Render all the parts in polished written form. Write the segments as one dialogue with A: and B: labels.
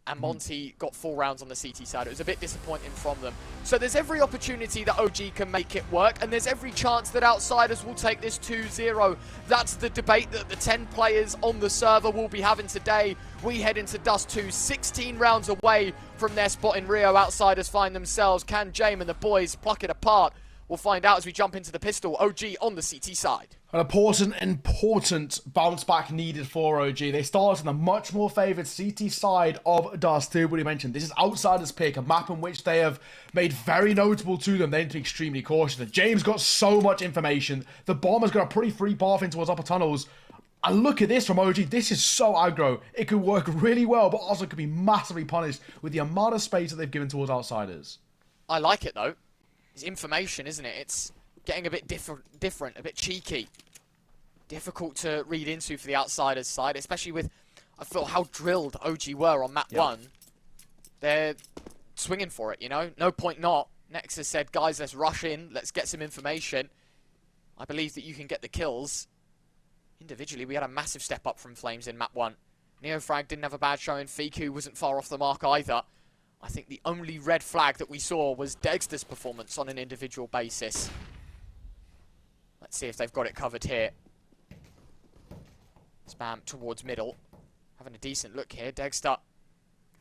A: and Monty got 4 rounds on the CT side. It was a bit disappointing from them. So there's every opportunity that OG can make it work, and there's every chance that Outsiders will take this 2-0. That's the debate that the 10 players on the server will be having today. We head into Dust2, 16 rounds away from their spot in Rio. Outsiders find themselves. Can Jame and the boys pluck it apart? We'll find out as we jump into the pistol. OG on the CT side.
B: An important bounce back needed for OG. They started on the much more favoured CT side of Dust2, but he mentioned this is Outsiders' pick, a map in which they have made very notable to them. They need to be extremely cautious. And James got so much information. The bomb has got a pretty free path in towards upper tunnels. And look at this from OG. This is so aggro. It could work really well, but also could be massively punished with the amount of space that they've given towards Outsiders.
A: I like it, though. It's information, isn't it? It's getting a bit different, a bit cheeky. Difficult to read into for the Outsiders side, especially with, I feel, how drilled OG were on map 1. They're swinging for it, you know? No point not. Nexus said, guys, let's rush in. Let's get some information. I believe that you can get the kills. Individually, we had a massive step up from Flames in map 1. Neofrag didn't have a bad showing. Fiku wasn't far off the mark either. I think the only red flag that we saw was degster's performance on an individual basis. Let's see if they've got it covered here. Spam towards middle. Having a decent look here. Degster gonna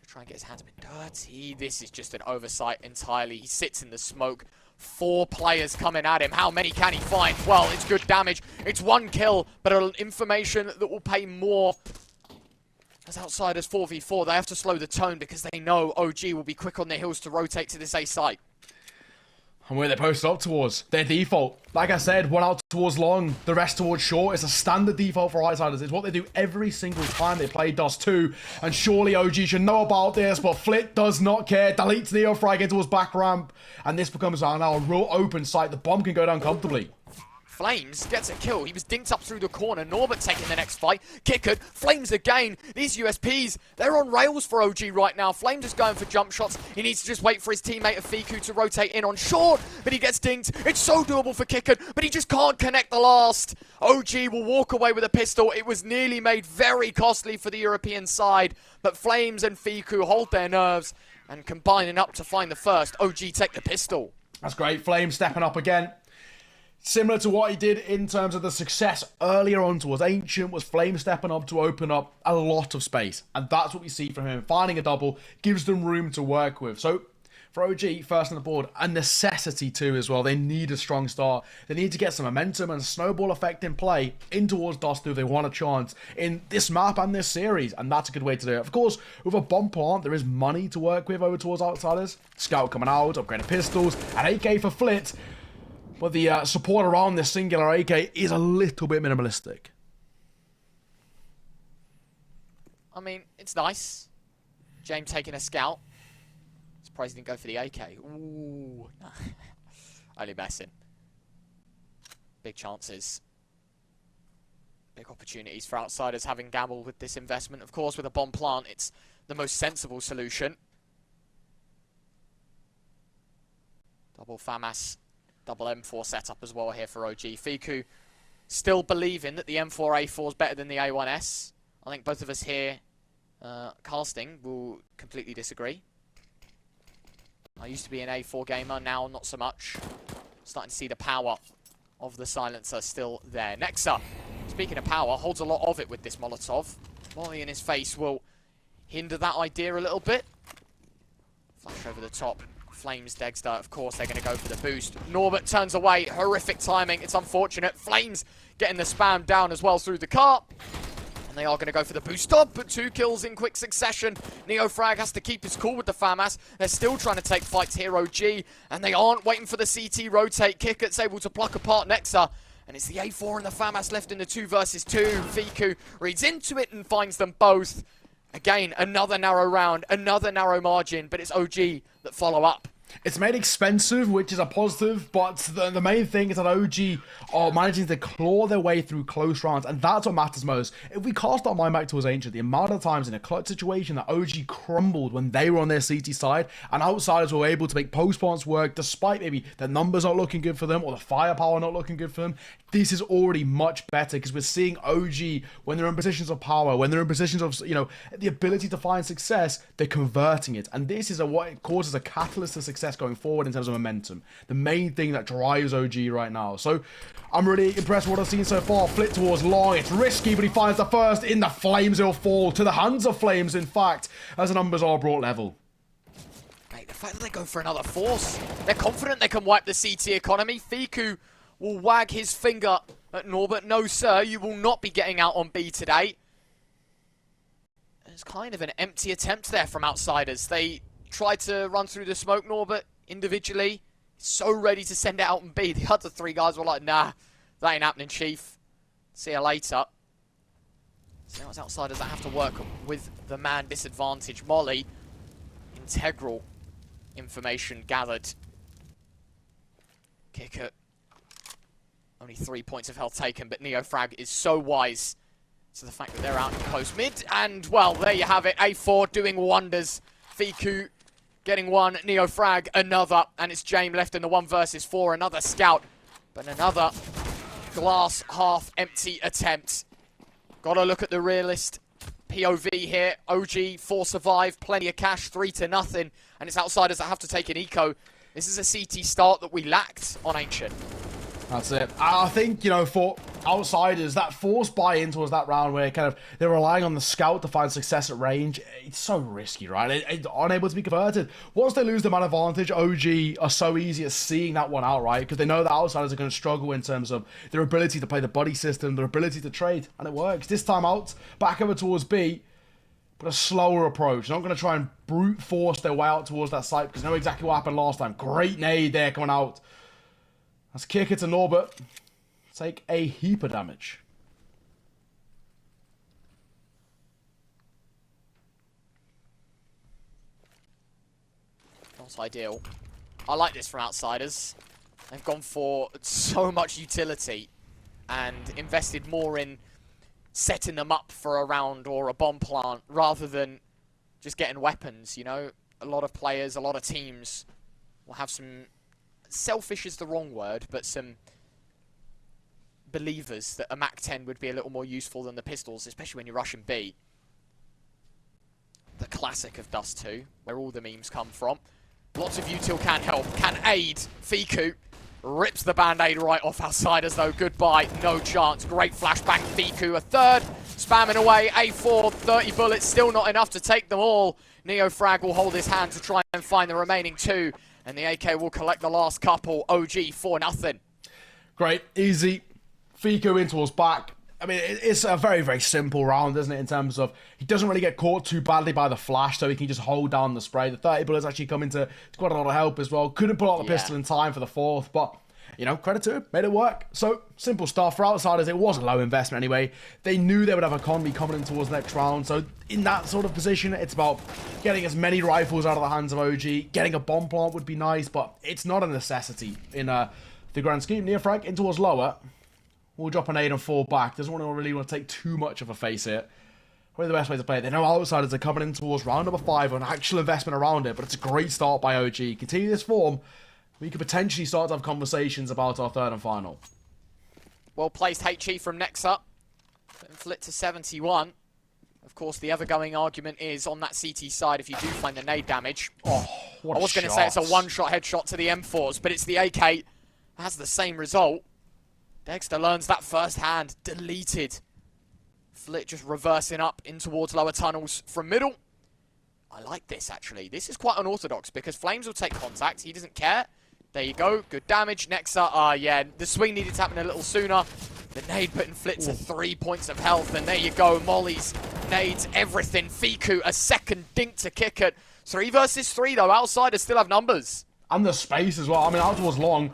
A: try and get his hands a bit dirty. This is just an oversight entirely. He sits in the smoke. 4 players coming at him. How many can he find? Well, it's good damage. It's 1 kill, but information that will pay more. As Outsiders 4v4, they have to slow the tone because they know OG will be quick on their heels to rotate to this A site.
B: And where they posted up towards, their default. Like I said, one out towards long, the rest towards short. It's a standard default for Outsiders. It's what they do every single time they play Dust2. And surely OG should know about this, but Flit does not care. Deletes Neofrag into his back ramp. And this becomes now a real open site. The bomb can go down comfortably.
A: Flames gets a kill. He was dinked up through the corner. Norbert taking the next fight. Kickered. Flames again. These USPs, they're on rails for OG right now. Flames is going for jump shots. He needs to just wait for his teammate Fiku to rotate in on short, but he gets dinked. It's so doable for Kickered, but he just can't connect the last. OG will walk away with a pistol. It was nearly made very costly for the European side, but Flames and Fiku hold their nerves and combining up to find the first. OG take the pistol.
B: That's great. Flames stepping up again. Similar to what he did in terms of the success earlier on towards Ancient, was Flame stepping up to open up a lot of space. And that's what we see from him. Finding a double gives them room to work with. So for OG, first on the board, a necessity too as well. They need a strong start. They need to get some momentum and a snowball effect in play in towards Dust2 if they want a chance in this map and this series. And that's a good way to do it. Of course, with a bomb plant, there is money to work with over towards Outsiders. Scout coming out, upgraded pistols, an AK for Flit. But the support around this singular AK is a little bit minimalistic.
A: I mean, it's nice. James taking a scout. Surprised he didn't go for the AK. Ooh. Only messing. Big chances. Big opportunities for Outsiders having gambled with this investment. Of course, with a bomb plant, it's the most sensible solution. Double FAMAS. Double M4 setup as well here for OG. Fiku still believing that the M4A4 is better than the A1S. I think both of us here casting will completely disagree. I used to be an A4 gamer, now not so much. Starting to see the power of the silencer still there. Nexa, speaking of power, holds a lot of it with this Molotov. Molly in his face will hinder that idea a little bit. Flash over the top. Flames, Degster, of course, they're going to go for the boost. Norbert turns away. Horrific timing. It's unfortunate. Flames getting the spam down as well through the car. And they are going to go for the boost stop, but 2 kills in quick succession. Neofrag has to keep his cool with the FAMAS. They're still trying to take fights here, OG. And they aren't waiting for the CT rotate. Kickert's able to pluck apart Nexa. And it's the A4 and the FAMAS left in the 2 versus 2. Fiku reads into it and finds them both. Again, another narrow round, another narrow margin, but it's OG that follow up.
B: It's made expensive, which is a positive, but the main thing is that OG are managing to claw their way through close rounds, and that's what matters most. If we cast our mind back towards Ancient, the amount of times in a clutch situation that OG crumbled when they were on their CT side, and outsiders were able to make post-plants work, despite maybe the numbers not looking good for them, or the firepower not looking good for them, this is already much better, because we're seeing OG, when they're in positions of power, when they're in positions of, you know, the ability to find success, they're converting it, and this is what causes a catalyst to success going forward in terms of momentum. The main thing that drives OG right now. So I'm really impressed with what I've seen so far. Flit towards long. It's risky, but he finds the first in the flames. He'll fall to the hands of flames, in fact, as the numbers are brought level.
A: Mate, the fact that they go for another force, they're confident they can wipe the CT economy. Fiku will wag his finger at Norbert. No, sir, you will not be getting out on B today. It's kind of an empty attempt there from outsiders. They tried to run through the smoke, Norbert, individually. So ready to send it out and B. The other three guys were like, nah, that ain't happening, Chief. See you later. So now it's outsiders that have to work with the man disadvantage. Molly, integral information gathered. Kicker. Only 3 points of health taken, but Neofrag is so wise to the fact that they're out in close mid. And, well, there you have it. A4 doing wonders. Fiku getting one, Neofrag another, and it's James left in the 1 versus 4. Another scout, but another glass half empty attempt. Gotta look at the realist POV here. OG 4 survive, plenty of cash, 3-0, and it's outsiders that have to take an eco. This is a CT start that we lacked on Ancient.
B: That's it. I think, you know, for outsiders, that forced buy-in towards that round where kind of they're relying on the scout to find success at range, it's so risky, right? It's unable to be converted. Once they lose the man advantage, OG are so easy at seeing that one out, right? Because they know that outsiders are going to struggle in terms of their ability to play the buddy system, their ability to trade, and it works. This time out, back over towards B, but a slower approach. They're not going to try and brute force their way out towards that site because they know exactly what happened last time. Great nade there coming out. Let's kick it to Norbert. Take a heap of damage.
A: Not ideal. I like this from outsiders. They've gone for so much utility and invested more in setting them up for a round or a bomb plant rather than just getting weapons, you know? A lot of players, a lot of teams will have some... selfish is the wrong word, but some believers that a MAC-10 would be a little more useful than the pistols, especially when you're rushing B. The classic of Dust2, where all the memes come from. Lots of util can help, can aid. Fiku rips the band-aid right off outsiders though. Goodbye, no chance. Great flashbang. Fiku a third, spamming away. A4, 30 bullets, still not enough to take them all. Neofrag will hold his hand to try and find the remaining 2. And the AK will collect the last couple. OG 4-0.
B: Great, easy. Fiku in towards back. I mean, it's a very, very simple round, isn't it? In terms of, he doesn't really get caught too badly by the flash, so he can just hold down the spray. The 30 bullets actually come into quite a lot of help as well. Couldn't pull out the pistol in time for the 4th, but, you know, credit to him. Made it work. So, simple stuff. For outsiders, it was a low investment anyway. They knew they would have economy coming in towards the next round, so in that sort of position, it's about getting as many rifles out of the hands of OG. Getting a bomb plant would be nice, but it's not a necessity in the grand scheme. Neofrag in towards lower. We'll drop an 8 and fall back. Doesn't really want to take too much of a face here. Probably the best way to play it. They know outsiders are coming in towards round number 5 on actual investment around it, but it's a great start by OG. Continue this form, we could potentially start to have conversations about our 3rd and final.
A: Well placed HE from Nexa. Flit to 71. Of course, the other going argument is on that CT side, if you do find the nade damage. Oh, I was going to say it's a one-shot headshot to the M4s, but it's the AK. Has the same result. Degster learns that firsthand. Deleted. Flit just reversing up in towards lower tunnels from middle. I like this, actually. This is quite unorthodox because Flames will take contact. He doesn't care. There you go. Good damage. Nexa, yeah, the swing needed to happen a little sooner. The nade putting Flit to 3 points of health. And there you go. Molly's nades, everything. Fiku, a second dink to kick it. 3 versus 3, though. Outsiders still have numbers.
B: And the space as well. I mean, out towards long.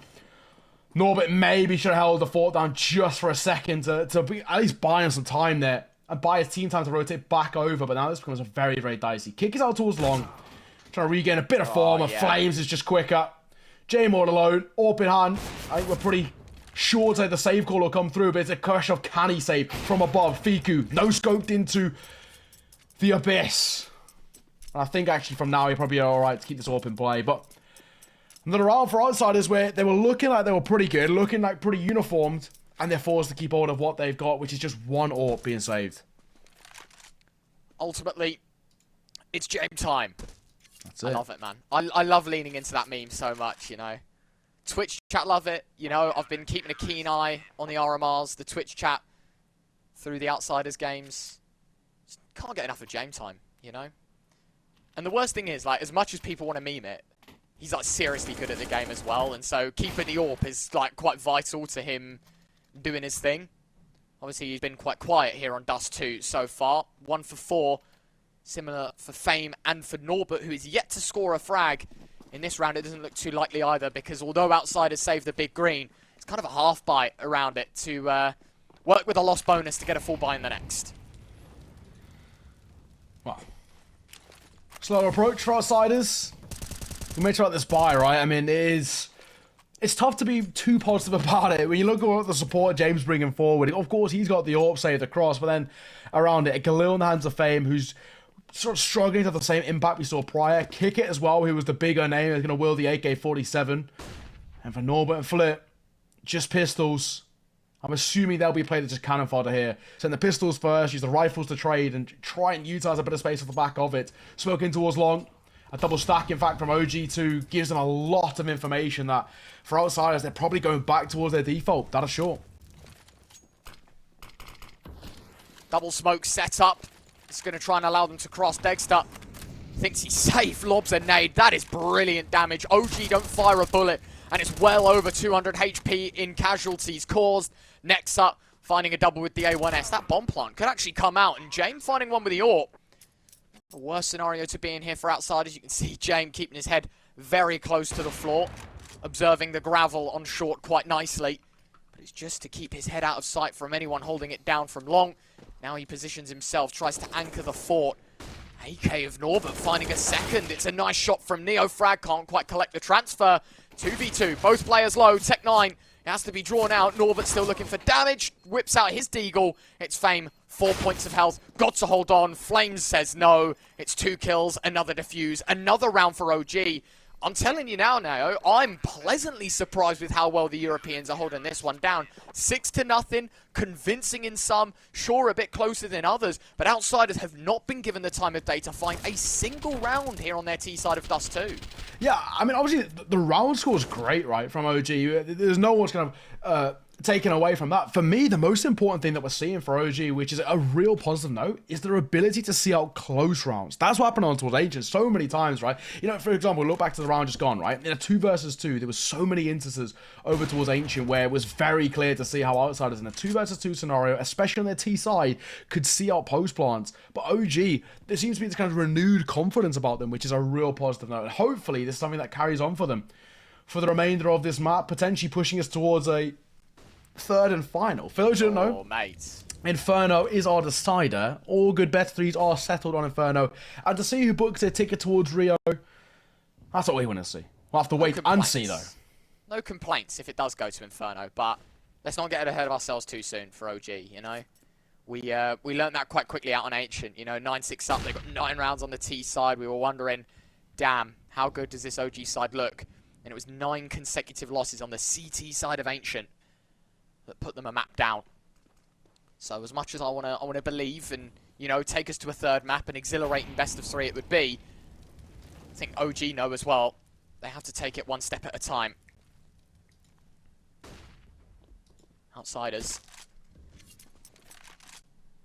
B: Norbert maybe should have held the fort down just for a second to be at least buying some time there and buy his team time to rotate back over, but now this becomes a very, very dicey. Kick is out towards long. Trying to regain a bit of form, and Flames is just quicker. Jame all alone, AWP in hand. I think we're pretty sure that the save call will come through, but it's a question of can he save from above. Fiku, no scoped into the abyss. And I think actually from now, he'll probably be alright to keep this AWP in play, but another round for Outsiders where they were looking like they were pretty good, looking like pretty uniformed, and they're forced to keep hold of what they've got, which is just one AWP being saved.
A: Ultimately, it's Jame time.
B: That's it.
A: I love it, man. I love leaning into that meme so much, you know. Twitch chat love it. You know, I've been keeping a keen eye on the RMRs, the Twitch chat through the Outsiders games. Just can't get enough of Jame time, you know. And the worst thing is, like, as much as people want to meme it, he's, like, seriously good at the game as well. And so keeping the AWP is, like, quite vital to him doing his thing. Obviously, he's been quite quiet here on Dust2 so far. 1 for 4. Similar for Fame and for Norbert, who is yet to score a frag. In this round, it doesn't look too likely either, because although Outsiders saved the big green, it's kind of a half bite around it to work with a loss bonus to get a full buy in the next.
B: Well, slow approach for Outsiders. We may try out this buy, right? I mean, it's tough to be too positive about it. When you look at what the support James bringing forward, of course, he's got the AWP saved across, but then around it, a Galil in the hands of Fame, who's sort of struggling to have the same impact we saw prior. Kick it as well, who was the bigger name, is going to will the AK-47. And for Norbert and Flip, just pistols. I'm assuming they'll be played as just cannon fodder here. Send the pistols first, use the rifles to trade, and try and utilize a bit of space off the back of it. Smoking towards long. A double stack, in fact, from OG2 gives them a lot of information that, for Outsiders, they're probably going back towards their default. That is sure.
A: Double smoke set up. It's going to try and allow them to cross. Degster thinks he's safe, lobs a nade. That is brilliant damage. OG don't fire a bullet, and it's well over 200 HP in casualties caused. Next up, finding a double with the A1S. That bomb plant could actually come out, and Jame finding one with the AWP. The worst scenario to be in here for Outsiders. You can see Jame keeping his head very close to the floor, observing the gravel on short quite nicely. But it's just to keep his head out of sight from anyone holding it down from long. Now he positions himself, tries to anchor the fort. AK of Norbert finding a second. It's a nice shot from Neo. Frag can't quite collect the transfer. 2v2, both players low. Tech9, it has to be drawn out. Norbert still looking for damage. Whips out his deagle. It's Fame, 4 points of health. Got to hold on. Flames says no. It's 2 kills, another defuse, another round for OG. I'm telling you now, Nao, I'm pleasantly surprised with how well the Europeans are holding this one down. 6-0, convincing in some, sure a bit closer than others, but Outsiders have not been given the time of day to find a single round here on their T side of Dust2.
B: Yeah, I mean, obviously, the round score is great, right, from OG. There's no one's kind of taken away from that. For me, the most important thing that we're seeing for OG, which is a real positive note, is their ability to see out close rounds. That's what happened on towards Ancient so many times, right? You know, for example, look back to the round just gone, right? In a 2 versus 2, there was so many instances over towards Ancient where it was very clear to see how Outsiders in a 2 versus 2 scenario, especially on their T side, could see out post plants. But OG, there seems to be this kind of renewed confidence about them, which is a real positive note. And hopefully, this is something that carries on for them for the remainder of this map, potentially pushing us towards a third and final. For those who don't know,
A: mate,
B: Inferno is our decider. All good bet threes are settled on Inferno. And to see who books their ticket towards Rio, that's what we want to see. We'll have to wait and see, though.
A: No complaints if it does go to Inferno, but let's not get ahead of ourselves too soon for OG, you know? We learned that quite quickly out on Ancient. You know, 9-6 up, they got 9 rounds on the T side. We were wondering, damn, how good does this OG side look? And it was 9 consecutive losses on the CT side of Ancient that put them a map down. So as much as I want to believe and, you know, take us to a third map, an exhilarating best of 3 it would be, I think OG know as well, they have to take it one step at a time. Outsiders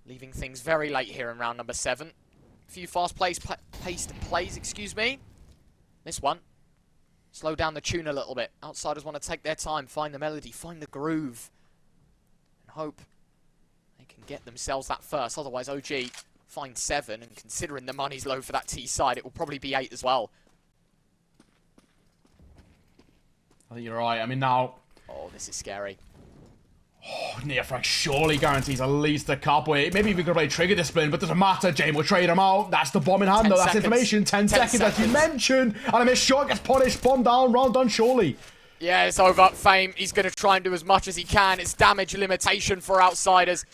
A: leaving things very late here in round number 7. A few paced plays, excuse me. This one, slow down the tune a little bit. Outsiders want to take their time, find the melody, find the groove, hope they can get themselves that first. Otherwise, OG finds 7, and considering the money's low for that T side, it will probably be 8 as well.
B: I think you're right. I mean, now...
A: Oh, this is scary.
B: Nearfrag surely guarantees at least a couple. Maybe we could play trigger discipline, but doesn't matter. Jame will trade him out. That's the bomb in hand, though. That's information. 10 seconds, as you mentioned. And a missed shot gets punished. Bomb down. Round done, surely.
A: Yeah, it's over. Fame, he's going to try and do as much as he can. It's damage limitation for Outsiders.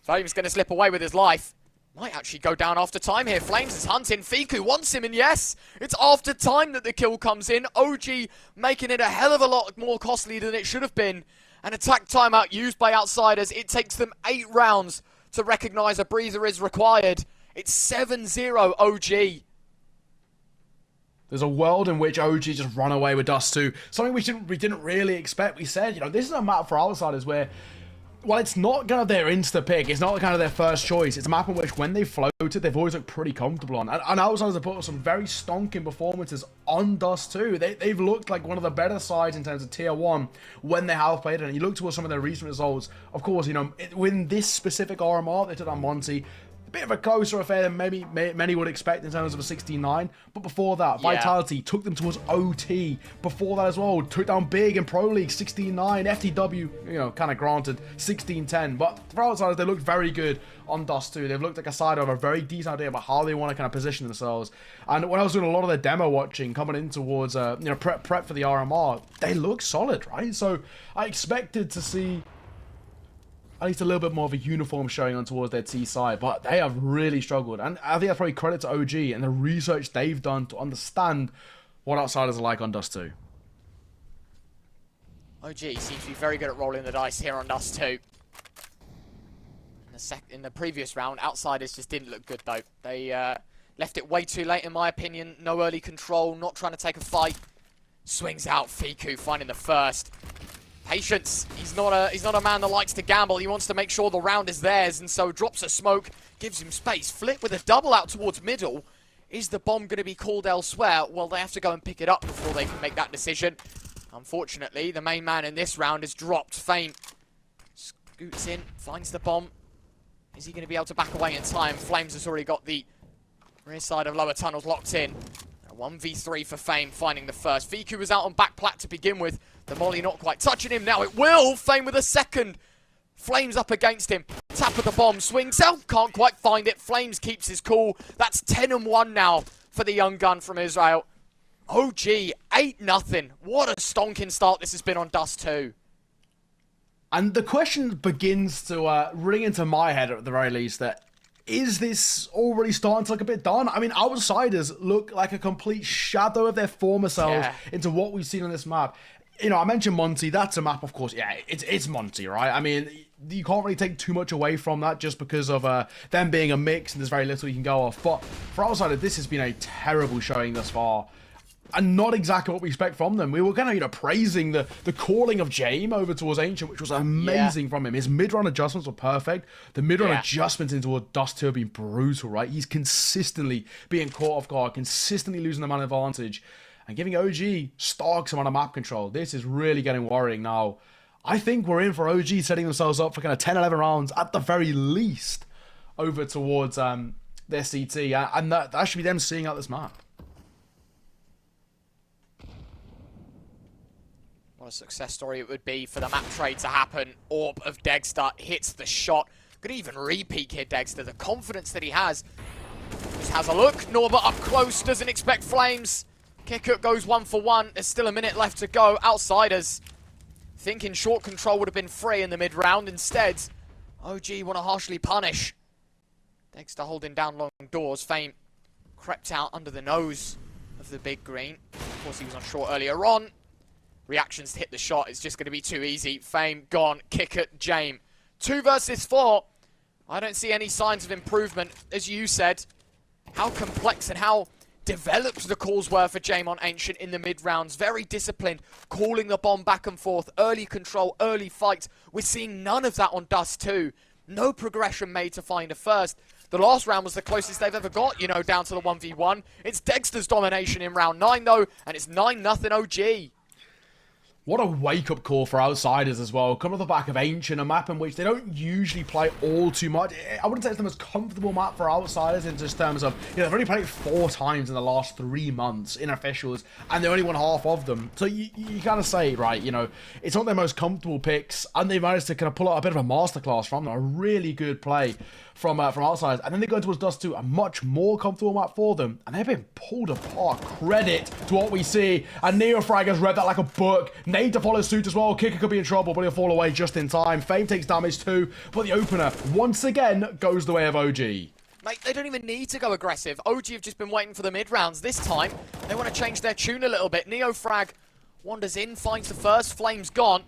A: Fame's going to slip away with his life. Might actually go down after time here. Flames is hunting. Fiku wants him, and yes, it's after time that the kill comes in. OG making it a hell of a lot more costly than it should have been. An attack timeout used by Outsiders. It takes them 8 rounds to recognize a breather is required. It's 7-0 OG.
B: There's a world in which OG just run away with Dust2. Something we didn't really expect. We said, this is a map for Outsiders where, well, it's not kind of their insta-pick. It's not kind of their first choice. It's a map in which, when they floated, they've always looked pretty comfortable on. And Outsiders have put up some very stonking performances on Dust2. They've looked like one of the better sides in terms of Tier 1 when they have played it. And you look towards some of their recent results. Of course, within this specific RMR, they took on Monty. Bit of a closer affair than maybe many would expect in terms of a 16-9. But before that, Vitality took them towards OT. Before that as well, took down Big in Pro League, 16-9. FTW, kind of granted, 16-10. But for Outsiders, they looked very good on Dust2. They've looked like a side of a very decent idea about how they want to kind of position themselves. And when I was doing a lot of the demo watching, coming in towards, prep for the RMR, they look solid, right? So I expected to see at least a little bit more of a uniform showing on towards their T side, but they have really struggled. And I think that's probably credit to OG and the research they've done to understand what Outsiders are like on Dust2.
A: OG seems to be very good at rolling the dice here on Dust2. In the previous round, Outsiders just didn't look good, though. They left it way too late, in my opinion. No early control, not trying to take a fight. Swings out, Fiku finding the first. Patience. He's not a man that likes to gamble. He wants to make sure the round is theirs, and so drops a smoke, gives him space. Flip with a double out towards middle. Is the bomb going to be called elsewhere? Well, they have to go and pick it up before they can make that decision. Unfortunately, the main man in this round is dropped. Fame scoots in, finds the bomb. Is he going to be able to back away in time? Flames has already got the rear side of lower tunnels locked in. A 1v3 for Fame, finding the first. Fiku was out on back plat to begin with. The molly not quite touching him. Now it will. Fame with a second. Flames up against him. Tap of the bomb. Swings out. Can't quite find it. Flames keeps his cool. That's 10-1 now for the young gun from Israel. OG, 8-0. What a stonking start this has been on Dust2.
B: And the question begins to ring into my head at the very least that, is this already starting to look a bit done? I mean, Outsiders look like a complete shadow of their former selves into what we've seen on this map. I mentioned Monty. That's a map, of course. Yeah, it's Monty, right? I mean, you can't really take too much away from that just because of them being a mix and there's very little you can go off. But for Outsiders, this has been a terrible showing thus far. And not exactly what we expect from them. We were kind of, praising the calling of Jame over towards Ancient, which was amazing from him. His mid-run adjustments were perfect. The mid-run adjustments into Dust2 have been brutal, right? He's consistently being caught off guard, consistently losing the man advantage, and giving OG stark amount of map control. This is really getting worrying now. I think we're in for OG setting themselves up for kind of 10-11 rounds at the very least over towards their CT. And that should be them seeing out this map.
A: What a success story it would be for the map trade to happen. Orb of degster hits the shot. Could even repeat here, Degster. The confidence that he has. Just has a look. Norbert up close. Doesn't expect flames. Kikut goes 1 for 1. There's still a minute left to go. Outsiders thinking short control would have been free in the mid-round. Instead, OG want to harshly punish. Degster holding down long doors. Fame crept out under the nose of the big green. Of course, he was on short earlier on. Reactions to hit the shot. It's just going to be too easy. Fame gone. Kikut, Jame. 2 versus 4. I don't see any signs of improvement. As you said, how complex and how developed the calls were for Jame on Ancient in the mid-rounds. Very disciplined, calling the bomb back and forth. Early control, early fights. We're seeing none of that on Dust2. No progression made to find a first. The last round was the closest they've ever got, down to the 1v1. It's Dexter's domination in round 9, though, and it's 9-0 OG.
B: What a wake-up call for Outsiders as well. Coming off the back of Ancient, a map in which they don't usually play all too much. I wouldn't say it's the most comfortable map for Outsiders in just terms of, they've only played it 4 times in the last 3 months in officials, and they only won half of them. So you kind of say, right, it's not their most comfortable picks, and they managed to kind of pull out a bit of a masterclass from them. A really good play from Outsiders. And then they go towards Dust2, a much more comfortable map for them, and they've been pulled apart. Credit to what we see. And Neofrag has read that like a book. Nade to follow suit as well. Kicker could be in trouble, but he'll fall away just in time. Fame takes damage too, but the opener, once again, goes the way of OG.
A: Mate, they don't even need to go aggressive. OG have just been waiting for the mid-rounds. This time, they want to change their tune a little bit. Neofrag wanders in, finds the first. Flame's gone.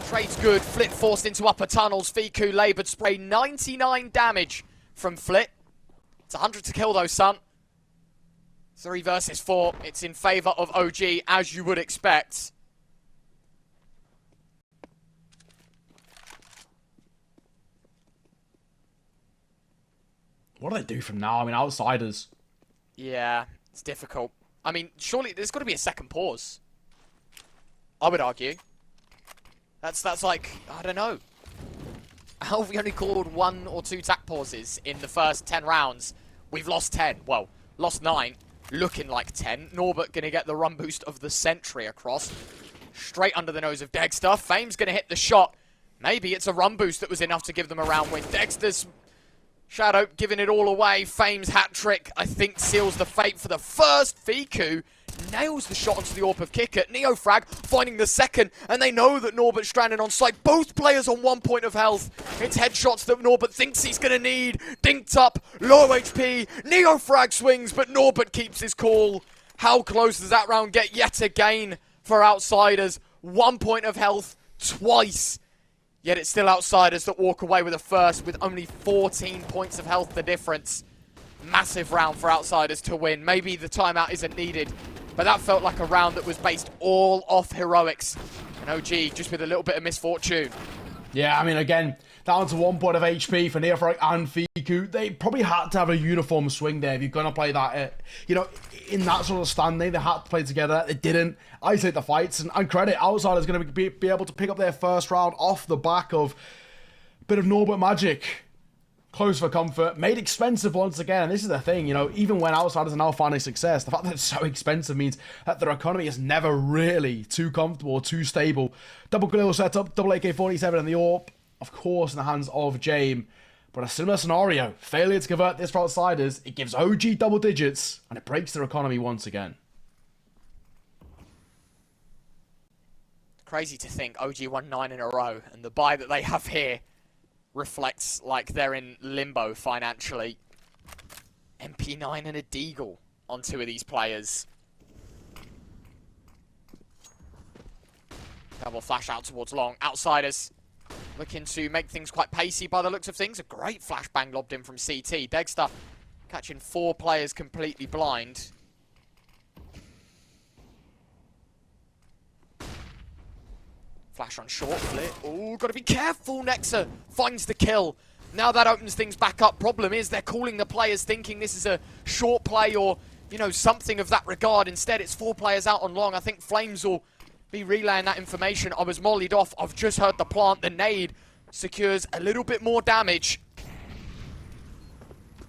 A: Trade's good. Flit forced into upper tunnels. Fiku laboured spray. 99 damage from Flit. It's 100 to kill though, son. 3 versus 4. It's in favour of OG, as you would expect.
B: What do they do from now? I mean, Outsiders.
A: Yeah, it's difficult. I mean, surely there's got to be a second pause. I would argue. That's like, I don't know. How have we only called 1 or 2 tack pauses in the first 10 rounds? We've lost 10. Well, lost 9. Looking like 10. Norbert going to get the run boost of the century across. Straight under the nose of degster. Fame's going to hit the shot. Maybe it's a run boost that was enough to give them a round win. Dexter's Shadow giving it all away. Fame's hat trick, I think, seals the fate for the first. Fiku nails the shot onto the AWP of Kicker. Neofrag finding the second, and they know that Norbert's stranded on site. Both players on 1 point of health. It's headshots that Norbert thinks he's going to need. Dinked up, low HP. Neofrag swings, but Norbert keeps his call. How close does that round get yet again for Outsiders? 1 point of health twice. Yet it's still Outsiders that walk away with a first with only 14 points of health the difference. Massive round for Outsiders to win. Maybe the timeout isn't needed, but that felt like a round that was based all off heroics. And OG just with a little bit of misfortune.
B: Yeah, I mean, again, down to 1 point of HP for Neofrag and Fiku. They probably had to have a uniform swing there if you're going to play that, in that sort of standing. They had to play together. They didn't. Isolate the fights. And credit, Outsiders going to be able to pick up their first round off the back of a bit of Norbert magic. Close for comfort. Made expensive once again. And this is the thing, even when Outsiders are now finding success, the fact that it's so expensive means that their economy is never really too comfortable or too stable. Double Galil setup, double AK-47 and the AWP, of course, in the hands of Jame. But a similar scenario. Failure to convert this for Outsiders. It gives OG double digits, and it breaks their economy once again.
A: Crazy to think OG won 9 in a row, and the buy that they have here reflects like they're in limbo financially. MP9 and a Deagle on 2 of these players. Double flash out towards long. Outsiders looking to make things quite pacey by the looks of things. A great flashbang lobbed in from CT. Degster catching 4 players completely blind. Flash on short, Flit. Oh, got to be careful. Nexa finds the kill. Now that opens things back up. Problem is they're calling the players thinking this is a short play or, something of that regard. Instead, it's 4 players out on long. I think Flames will be relaying that information. I was mollied off. I've just heard the plant. The nade secures a little bit more damage.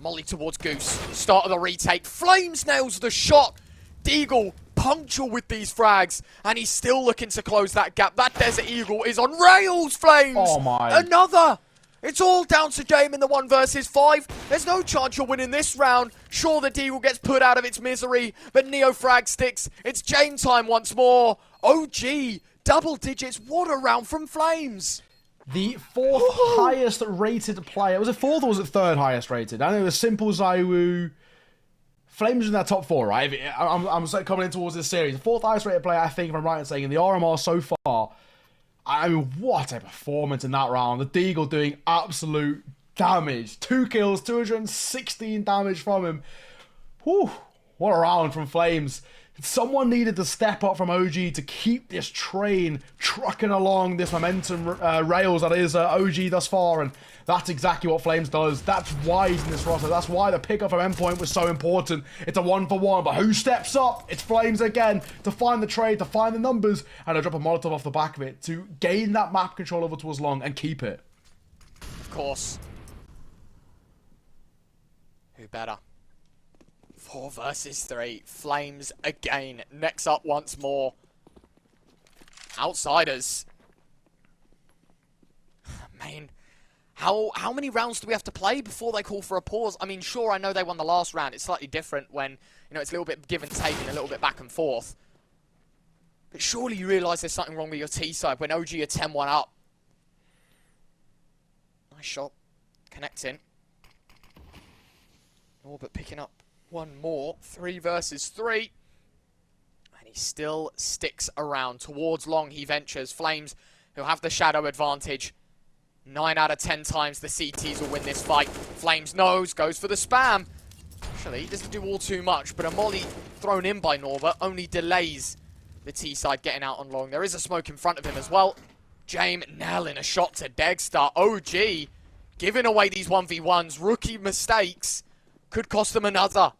A: Molly towards Goose. Start of the retake. Flames nails the shot. Deagle punctual with these frags, and he's still looking to close that gap. That Desert Eagle is on rails, Flames!
B: Oh my.
A: Another! It's all down to Jame in the 1 versus 5. There's no chance you're winning this round. Sure, the Deagle gets put out of its misery, but Neofrag sticks. It's Jame time once more. OG, double digits. What a round from Flames!
B: The 4th highest rated player. Was it 4th or was it 3rd highest rated? I know it was Simple Zaiwu. Flames in their top 4, right? I'm coming in towards this series. The 4th highest rated player, I think, if I'm right in saying, in the RMR so far. I mean, what a performance in that round. The Deagle doing absolute damage. 2 kills, 216 damage from him. Whew, what a round from Flames. Someone needed to step up from OG to keep this train trucking along this momentum rails that is OG thus far, and that's exactly what Flames does. That's why he's in this roster. That's why the pickup from Endpoint was so important. It's a 1-for-1, but who steps up? It's Flames again to find the trade, to find the numbers, and to drop a Molotov off the back of it to gain that map control over towards long and keep it.
A: Of course. Who better? 4 versus 3. Flames again. Next up once more. Outsiders. Man, how many rounds do we have to play before they call for a pause? I mean, sure, I know they won the last round. It's slightly different when, you know, it's a little bit give and take and a little bit back and forth. But surely you realise there's something wrong with your T side when OG are 10-1 up. Nice shot. Connecting. Norbert picking up one more. 3 versus 3. And he still sticks around. Towards long he ventures. Flames, who have the shadow advantage. 9 out of 10 times the CTs will win this fight. Flames knows, goes for the spam. Actually, he doesn't do all too much, but a molly thrown in by Norbert only delays the T side getting out on long. There is a smoke in front of him as well. James nailing a shot to degster. OG giving away these 1v1s. Rookie mistakes could cost them another.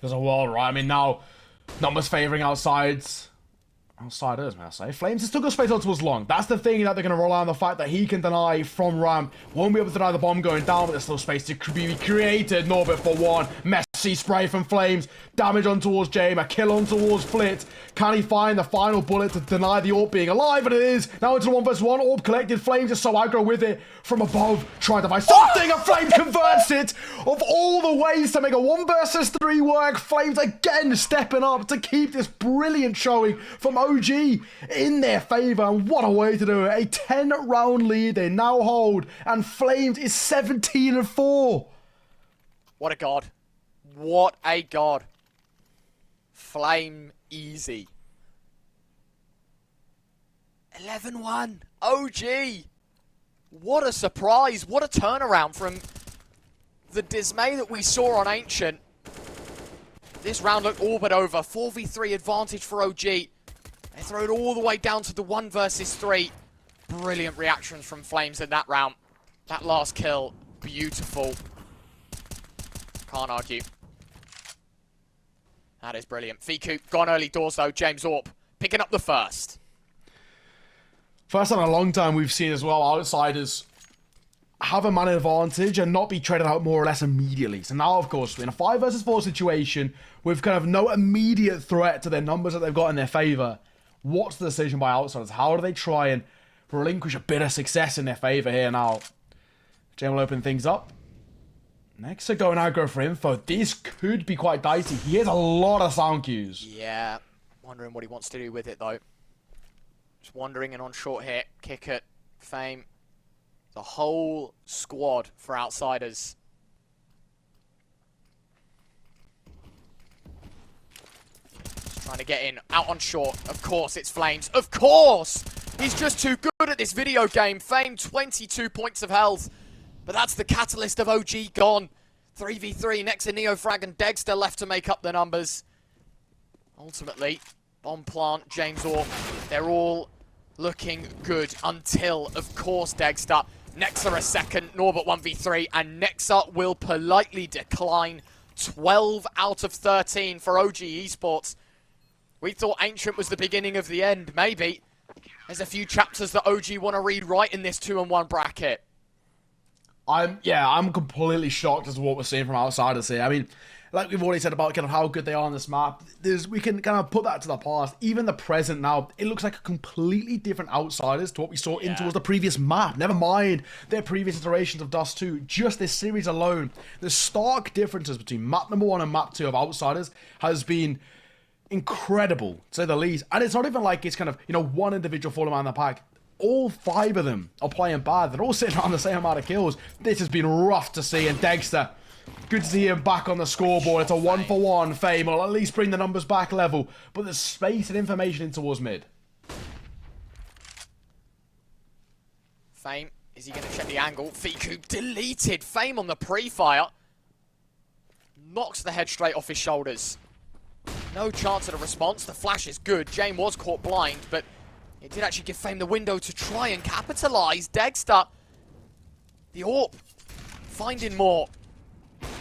B: There's a wall, right? I mean, now, numbers favouring outsiders, may I say. Flames has still got space out towards long. That's the thing that they're going to rely on, the fact that he can deny from ramp. Won't be able to deny the bomb going down, but there's still space to be created. Norbert for one. Messy spray from Flames. Damage on towards James. A kill on towards Flit. Can he find the final bullet to deny the AWP being alive? And it is. Now into 1 versus 1. AWP collected. Flames is so aggro with it from above. Trying to find something. And Flames converts it. Of all the ways to make a 1 versus 3 work, Flames again stepping up to keep this brilliant showing from OG in their favour. And what a way to do it. A 10-round lead they now hold. And Flames is 17-4.
A: What a god. What a god. Flame easy. 11-1. OG. What a surprise. What a turnaround from the dismay that we saw on Ancient. This round looked all but over. 4v3 advantage for OG. They throw it all the way down to the 1 versus 3. Brilliant reactions from Flames in that round. That last kill, beautiful. Can't argue. That is brilliant. Fiku gone early doors though. James Orp picking up the first.
B: First time in a long time we've seen as well outsiders have a man advantage and not be traded out more or less immediately. So now, of course, in a 5 versus 4 situation with kind of no immediate threat to their numbers that they've got in their favour, what's the decision by outsiders? How do they try and relinquish a bit of success in their favour here now? James will open things up. Next to going aggro for info. This could be quite dicey. He has a lot of sound cues.
A: Yeah, wondering what he wants to do with it though. Just wondering, and on short hit, kick it, Fame. The whole squad for outsiders. Just trying to get in, out on short. Of course it's Flames. Of course! He's just too good at this video game. Fame, 22 points of health. But that's the catalyst of OG gone. 3v3 next to Neofrag and degster left to make up the numbers. Ultimately, Bomb Plant, James Orr, they're all looking good until, of course, degster. Nexa a second, Norbert 1v3, and Nexa will politely decline. 12 out of 13 for OG Esports. We thought Ancient was the beginning of the end, maybe. There's a few chapters that OG want to read right in this 2-1 bracket.
B: I'm completely shocked as to what we're seeing from outsiders here. I mean, like we've already said about kind of how good they are on this map, we can kind of put that to the past. Even the present now, it looks like a completely different outsiders to what we saw in towards the previous map. Never mind their previous iterations of Dust2. Just this series alone, the stark differences between map number 1 and map 2 of outsiders has been incredible, to say the least. And it's not even like it's kind of, one individual falling behind the pack. All 5 of them are playing bad. They're all sitting on the same amount of kills. This has been rough to see. And degster, good to see him back on the scoreboard. It's a 1-for-1. Fame will at least bring the numbers back level. But there's space and information in towards mid.
A: Fame, is he going to check the angle? Fiku deleted. Fame on the pre-fire. knocks the head straight off his shoulders. No chance at a response. The flash is good. Jame was caught blind, but it did actually give Fame the window to try and capitalize. degster, the AWP, finding more.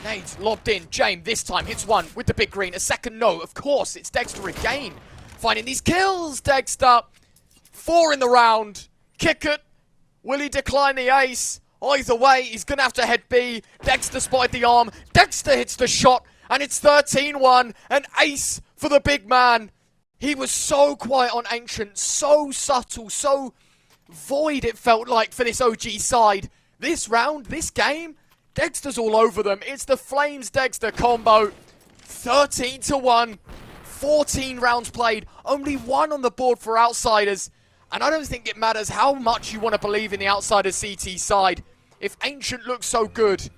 A: Nades lobbed in. Jame this time hits one with the big green. A second no. Of course, it's degster again. Finding these kills. degster, 4 in the round. Kick it. Will he decline the ace? Either way, he's going to have to head B. degster spotted the arm. degster hits the shot. And it's 13-1. An ace for the big man. He was so quiet on Ancient. So subtle. So void it felt like for this OG side. This round, this game, degster's all over them. It's the Flames-degster combo. 13-1. 14 rounds played. Only 1 on the board for Outsiders. And I don't think it matters how much you want to believe in the Outsiders CT side. If Ancient looks so good,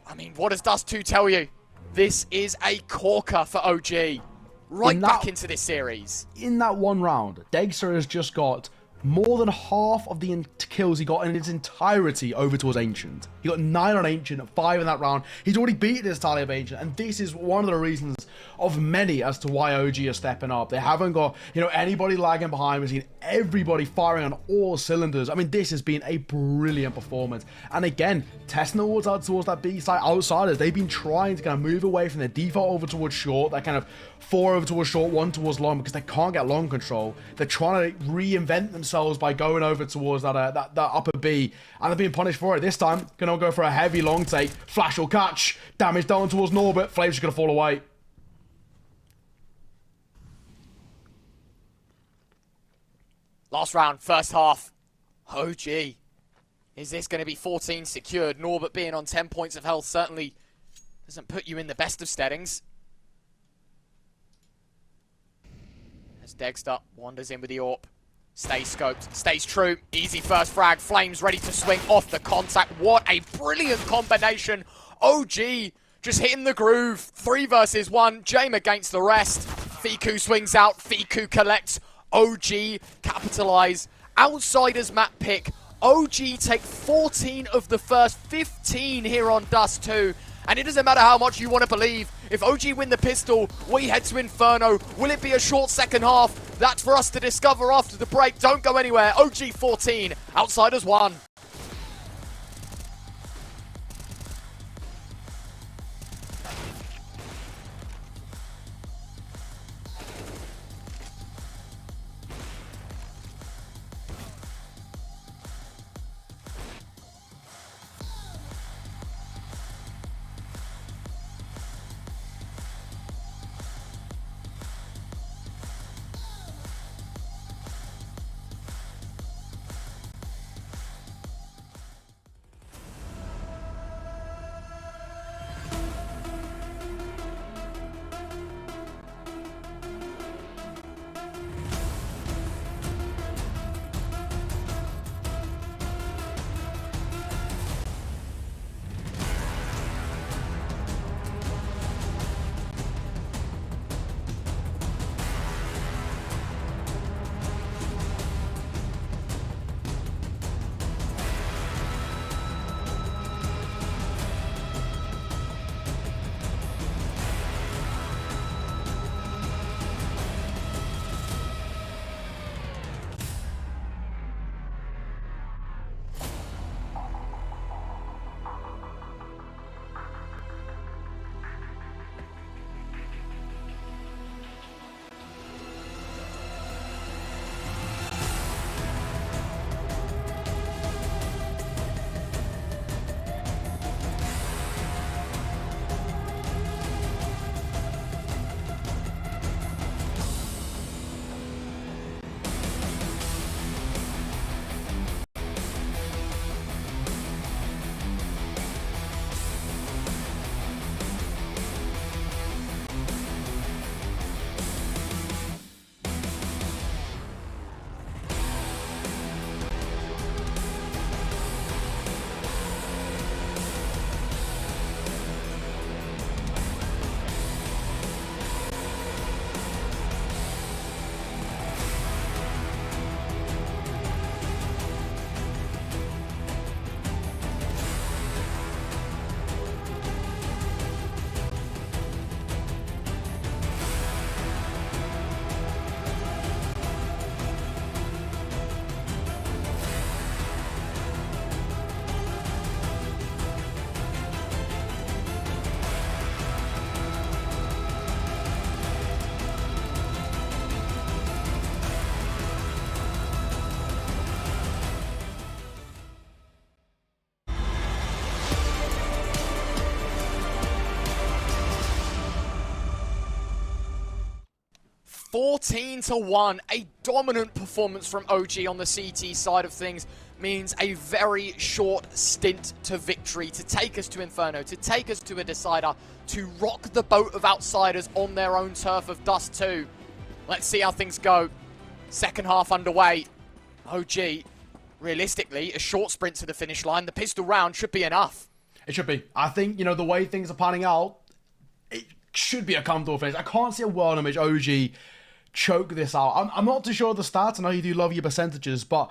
A: I mean, what does Dust2 tell you? This is a corker for OG. Right back into this series.
B: In that one round, degster has just got more than half of the kills he got in its entirety over towards Ancient. He got 9 on Ancient, 5 in that round. He's already beaten his tally of Ancient, and this is one of the reasons of many as to why OG are stepping up. They haven't got, anybody lagging behind. We've seen everybody firing on all cylinders. I mean, this has been a brilliant performance. And again, testing the waters out towards that B side. Outsiders, they've been trying to kind of move away from their default over towards short, that kind of 4 over towards short, 1 towards long, because they can't get long control. They're trying to reinvent themselves by going over towards that upper B, and they're being punished for it. This time, gonna go for a heavy long take. Flash will catch. Damage down towards Norbert. Flames just gonna fall away.
A: Last round, first half. OG. Is this going to be 14 secured? Norbert being on 10 points of health certainly doesn't put you in the best of steadings. As degster wanders in with the AWP. Stays scoped, stays true. Easy first frag. Flames ready to swing off the contact. What a brilliant combination. OG just hitting the groove. 3 versus 1. Jame against the rest. Fiku swings out. Fiku collects. OG capitalize. Outsiders map pick. OG take 14 of the first 15 here on Dust2. And it doesn't matter how much you want to believe. If OG win the pistol, we head to Inferno. Will it be a short second half? That's for us to discover after the break. Don't go anywhere. OG 14, Outsiders 1. 14-1, a dominant performance from OG on the CT side of things means a very short stint to victory, to take us to Inferno, to take us to a decider, to rock the boat of Outsiders on their own turf of Dust2. Let's see how things go. Second half underway. OG, realistically, a short sprint to the finish line. The pistol round should be enough.
B: It should be. I think, you know, the way things are panning out, it should be a comfortable finish. I can't see a world in which OG choke this out. I'm not too sure of the stats. I know you do love your percentages, but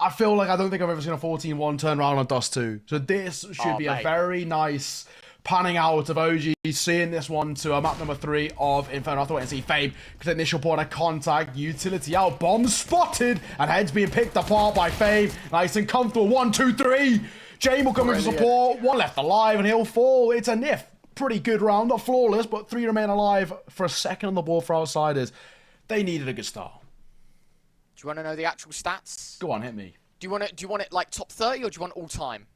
B: I feel like I don't think I've ever seen a 14-1 turn around on Dust2. So this should be a very nice panning out of OG, seeing this one to map number 3 of Inferno. I have to wait and see Fame, because initial point of contact, utility out, bomb spotted, and heads being picked apart by Fame. Nice and comfortable, 1, 2, 3. Jame will come in for support, 1 left alive, and he'll fall. It's a Nif. Pretty good round, not flawless, but 3 remain alive for a second on the board for Outsiders. They needed a good start.
A: Do you want to know the actual stats?
B: Go on, hit me.
A: Do you want it like top 30 or do you want all time?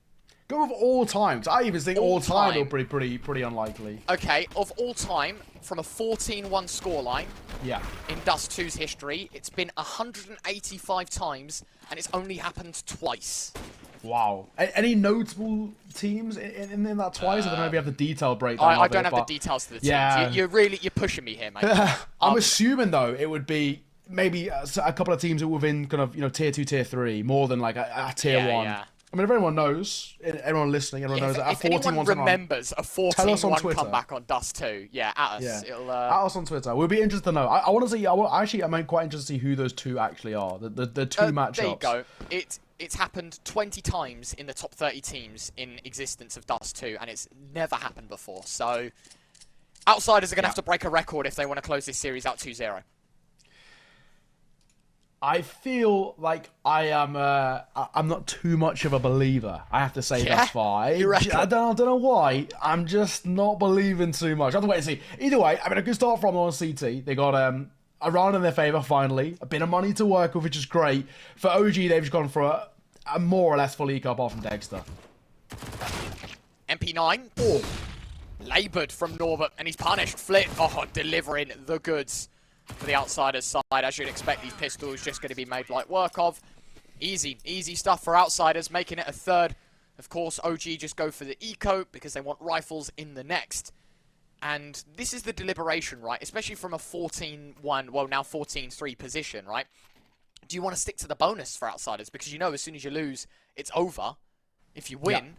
B: Go with all time. I even think all time will be pretty unlikely.
A: Okay, of all time, from a 14-1 scoreline,
B: yeah,
A: in Dust2's history, it's been 185 times, and it's only happened twice.
B: Wow. Any notable teams in that twice? I don't know if you have the detailed breakdown.
A: I don't have the details to the teams.
B: Yeah.
A: You're pushing me here, mate.
B: I'm assuming, though, it would be maybe a couple of teams that were within kind of, you know, tier 2, tier 3, more than like a tier 1. Yeah. I mean, if everyone knows, everyone listening, everyone knows that
A: if anyone remembers a 14-1 comeback on Dust2, at us.
B: Yeah. At us on Twitter. We'll be interested to know. I want to see, I'm quite interested to see who those two actually are, the two matchups.
A: There you go. It's happened 20 times in the top 30 teams in existence of Dust2, and it's never happened before. So, Outsiders are going to have to break a record if they want to close this series out 2-0.
B: I feel like I'm not too much of a believer, I have to say, thus far. I don't know why. I'm just not believing too much. I have to wait and see. Either way, I mean, a good start from them on CT. They got a round in their favour, finally. A bit of money to work with, which is great. For OG, they've just gone for a more or less full eco apart from degster.
A: MP9. Oh. Laboured from Norbert, and he's punished. Flit, delivering the goods for the Outsiders side. As you'd expect, these pistols just going to be made light work of. Easy stuff for Outsiders, making it a third. Of course, OG just go for the eco because they want rifles in the next. And this is the deliberation, right? Especially from a 14-1, well, now 14-3 position, right? Do you want to stick to the bonus for Outsiders? Because you know as soon as you lose, it's over. If you win,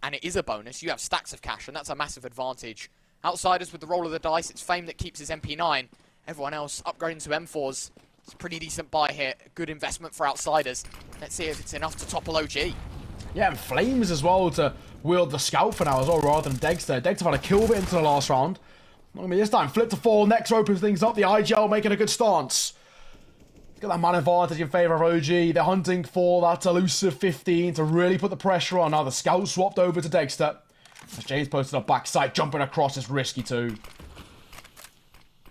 A: and it is a bonus, you have stacks of cash, and that's a massive advantage. Outsiders with the roll of the dice, it's Fame that keeps his MP9. Everyone else upgrading to M4s. It's a pretty decent buy here. Good investment for Outsiders. Let's see if it's enough to topple OG.
B: Yeah, and Flames as well to wield the scout for now as well, rather than degster. Degster had a kill bit into the last round. Not gonna be this time. Flip to 4. Next opens things up. The IGL making a good stance. Got that man advantage in favour of OG. They're hunting for that elusive 15 to really put the pressure on. Now the scout swapped over to degster. As James posted up backside, jumping across is risky too.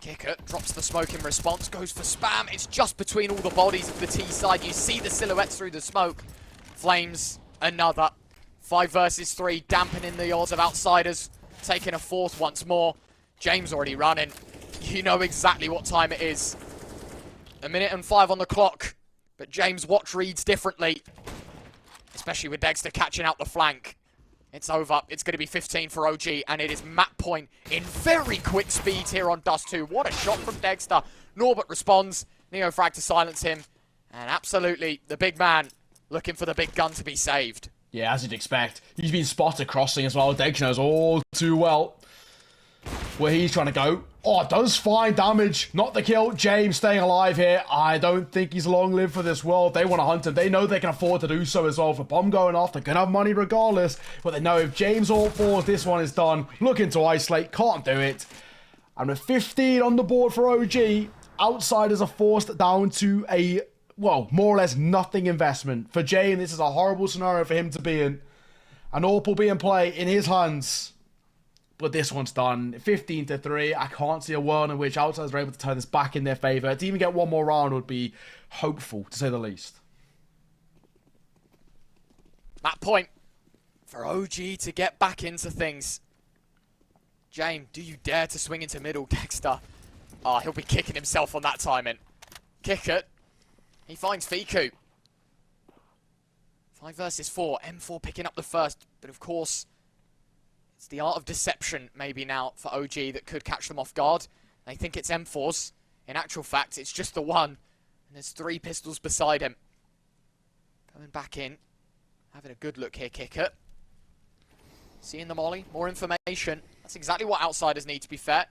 A: Kicker drops the smoke in response, goes for spam. It's just between all the bodies of the T side. You see the silhouettes through the smoke. Flames, another. 5 versus 3, dampening the odds of Outsiders. Taking a fourth once more. James already running. You know exactly what time it is. 1 minute and 5 on the clock. But James' watch reads differently. Especially with degster catching out the flank. It's over. It's going to be 15 for OG, and it is map point in very quick speed here on Dust2. What a shot from degster. Norbert responds. Neofrag to silence him. And absolutely, the big man looking for the big gun to be saved.
B: Yeah, as you'd expect. He's been spotted crossing as well. Degster knows all too well where he's trying to go. Oh, does fine damage. Not the kill. James staying alive here. I don't think he's long-lived for this world. They want to hunt him. They know they can afford to do so as well. For bomb going off, they're going to have money regardless. But they know if James all falls, this one is done. Looking to isolate. Can't do it. And with 15 on the board for OG, Outsiders are forced down to a, well, more or less nothing investment. For James, this is a horrible scenario for him to be in. An AWP will be in play in his hands. But this one's done. 15-3. I can't see a world in which Outsiders are able to turn this back in their favour. To even get one more round would be hopeful, to say the least.
A: That point for OG to get back into things. James, do you dare to swing into middle? Degster Oh, he'll be kicking himself on that timing. Kick it. He finds Fiku. 5 versus 4. M4 picking up the first. But of course, it's the art of deception maybe now for OG that could catch them off guard. They think it's M4's. In actual fact, it's just the one. And there's 3 pistols beside him. Going back in. Having a good look here, Kicker. Seeing the molly. More information. That's exactly what outsiders need, to be fair.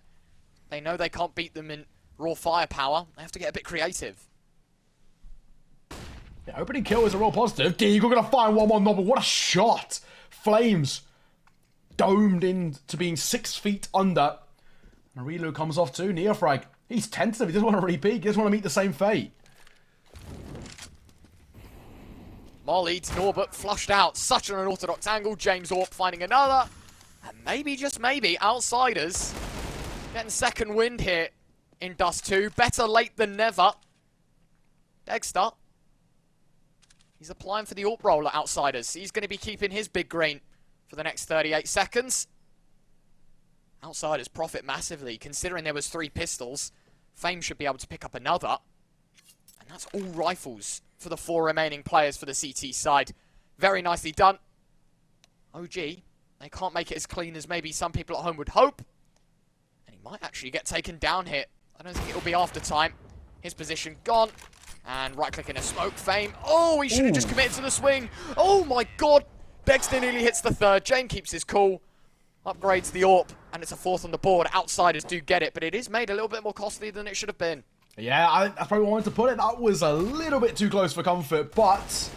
A: They know they can't beat them in raw firepower. They have to get a bit creative.
B: Yeah, opening kill is a real positive. Deagle gonna find one more novel. What a shot! Flames domed into being 6 feet under. And a reload comes off too. Neofrag. He's tentative. He doesn't want to repeat. He doesn't want to meet the same fate.
A: Molly to Norbert, flushed out. Such an unorthodox angle. James Orp finding another. And maybe, just maybe, outsiders getting second wind here in Dust2. Better late than never. degster. He's applying for the AWP roll at outsiders. He's going to be keeping his big green for the next 38 seconds. Outsiders profit massively, considering there was 3 pistols. Fame should be able to pick up another. And that's all rifles for the 4 remaining players for the CT side. Very nicely done. OG, they can't make it as clean as maybe some people at home would hope. And he might actually get taken down here. I don't think it'll be after time. His position gone. And right-click in a smoke. Fame. Oh, he should have just committed to the swing. Oh my god. degster nearly hits the 3rd. Jane keeps his cool. Upgrades the AWP. And it's a 4th on the board. Outsiders do get it, but it is made a little bit more costly than it should have been.
B: Yeah, that's probably what I wanted to put it. That was a little bit too close for comfort, but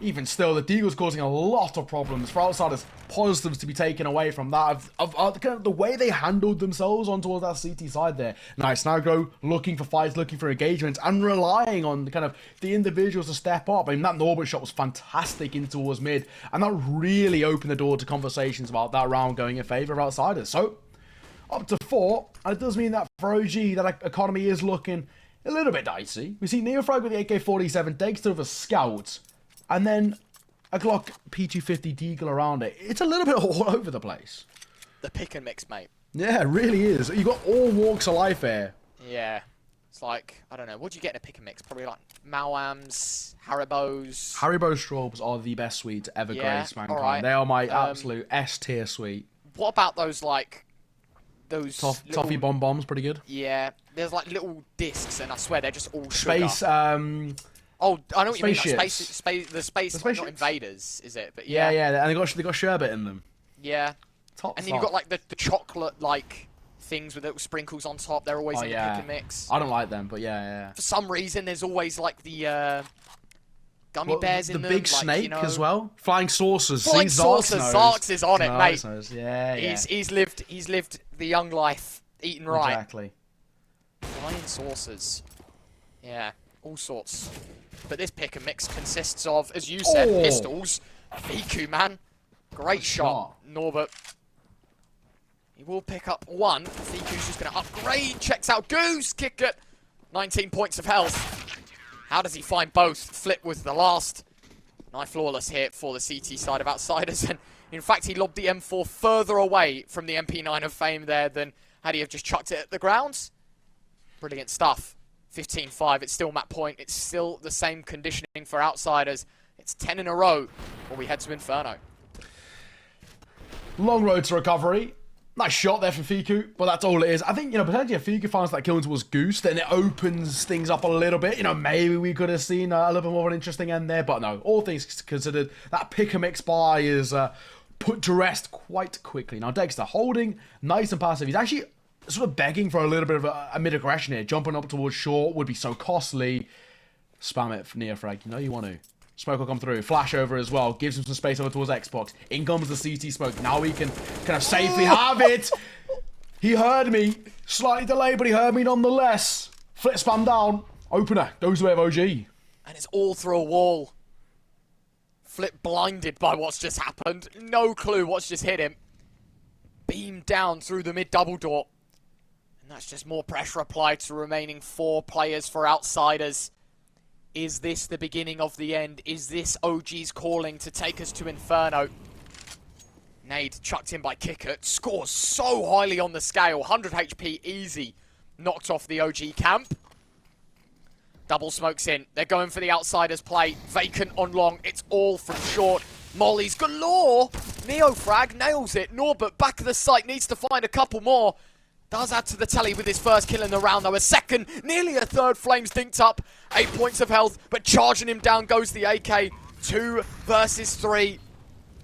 B: even still, the Deagle's causing a lot of problems for outsiders. Positives to be taken away from that of kind of the way they handled themselves on towards that CT side there. Nice, now go looking for fights, looking for engagements, and relying on kind of the individuals to step up. I mean, that Norbert shot was fantastic in towards mid, and that really opened the door to conversations about that round going in favour of outsiders. So, up to 4, and it does mean that for OG, that economy is looking a little bit dicey. We see Neofrag with the AK-47, degster with a scout, and then a Glock P250 Deagle around it. It's a little bit all over the place.
A: The pick and mix, mate.
B: Yeah, it really is. You've got all walks of life here.
A: Yeah. It's like, I don't know, what do you get in a pick and mix? Probably like Malams, Haribos.
B: Haribo Strobes are the best sweet to ever grace mankind.
A: Right.
B: They are my absolute S-tier sweet.
A: What about those, like, those
B: Toffee Bomb-Bombs, pretty good.
A: Yeah, there's like little discs, and I swear they're just all sugar.
B: Space,
A: Oh, I know what you mean. Like
B: The
A: space,
B: spaceships?
A: not invaders, is it? But
B: yeah,
A: yeah,
B: and they got sherbet in them.
A: yeah.
B: Top
A: And then you've got like the chocolate like things with little sprinkles on top. They're always in the pick and mix.
B: I don't like them, but yeah.
A: For some reason, there's always like the gummy bears in
B: the
A: them.
B: big
A: like,
B: snake
A: you know,
B: as well. Flying saucers.
A: Flying
B: See,
A: saucers. Zarks is on it, mate.
B: Knows. Yeah.
A: He's lived the young life, eating right.
B: Exactly.
A: Flying saucers. Yeah, all sorts. But this pick and mix consists of, as you said, pistols. Fiku, man. Great shot. Norbert. He will pick up 1. Fiku's just going to upgrade. Checks out Goose. Kick it. 19 points of health. How does he find both? Flip with the last. Knife flawless here for the CT side of outsiders. And in fact, he lobbed the M4 further away from the MP9 of Fame there than had he have just chucked it at the ground. Brilliant stuff. 15-5, it's still map point. It's still the same conditioning for outsiders. It's 10 in a row before we head to Inferno.
B: Long road to recovery. Nice shot there from Fiku, but that's all it is. I think, potentially if Fiku finds that kill towards Goose, then it opens things up a little bit. Maybe we could have seen a little bit more of an interesting end there, but no. All things considered, that pick-and-mix buy is put to rest quite quickly. Now, degster holding, nice and passive. He's actually sort of begging for a little bit of a mid-aggression here. Jumping up towards short would be so costly. Spam it for Neofrag. You want to. Smoke will come through. Flash over as well. Gives him some space over towards Xbox. In comes the CT smoke. Now we can kind of safely have it. He heard me. Slightly delayed, but he heard me nonetheless. Flip spam down. Opener. Goes away of OG.
A: And it's all through a wall. Flip blinded by what's just happened. No clue what's just hit him. Beamed down through the mid-double door. And that's just more pressure applied to remaining 4 players for outsiders. Is this the beginning of the end? Is this OG's calling to take us to Inferno? Nade chucked in by Kickert. Scores so highly on the scale. 100 HP easy knocked off the OG camp. Double smokes in. They're going for the outsiders play. Vacant on long. It's all from short. Mollies galore. Neofrag nails it. Norbert back of the site needs to find a couple more. Does add to the tally with his first kill in the round though. A second, nearly a third. Flames dinked up. 8 points of health, but charging him down goes the AK. 2 versus 3.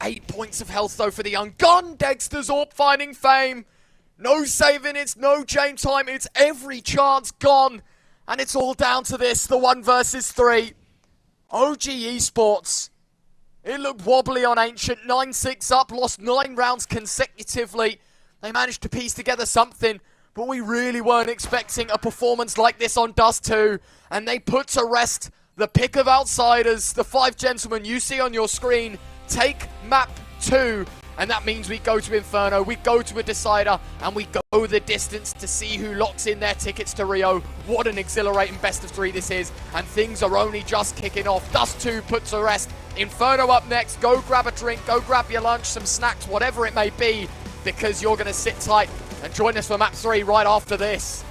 A: 8 points of health though for the young gun. Degster's AWP finding fame. No saving, it's no James time. It's every chance gone. And it's all down to this, the 1 versus 3. OG Esports. It looked wobbly on Ancient. 9-6 up, lost 9 rounds consecutively. They managed to piece together something, but we really weren't expecting a performance like this on Dust2. And they put to rest the pick of outsiders, the 5 gentlemen you see on your screen. Take map 2. And that means we go to Inferno, we go to a decider, and we go the distance to see who locks in their tickets to Rio. What an exhilarating best of 3 this is, and things are only just kicking off. Dust2 put to rest. Inferno up next. Go grab a drink, go grab your lunch, some snacks, whatever it may be, because you're going to sit tight and join us for map 3 right after this.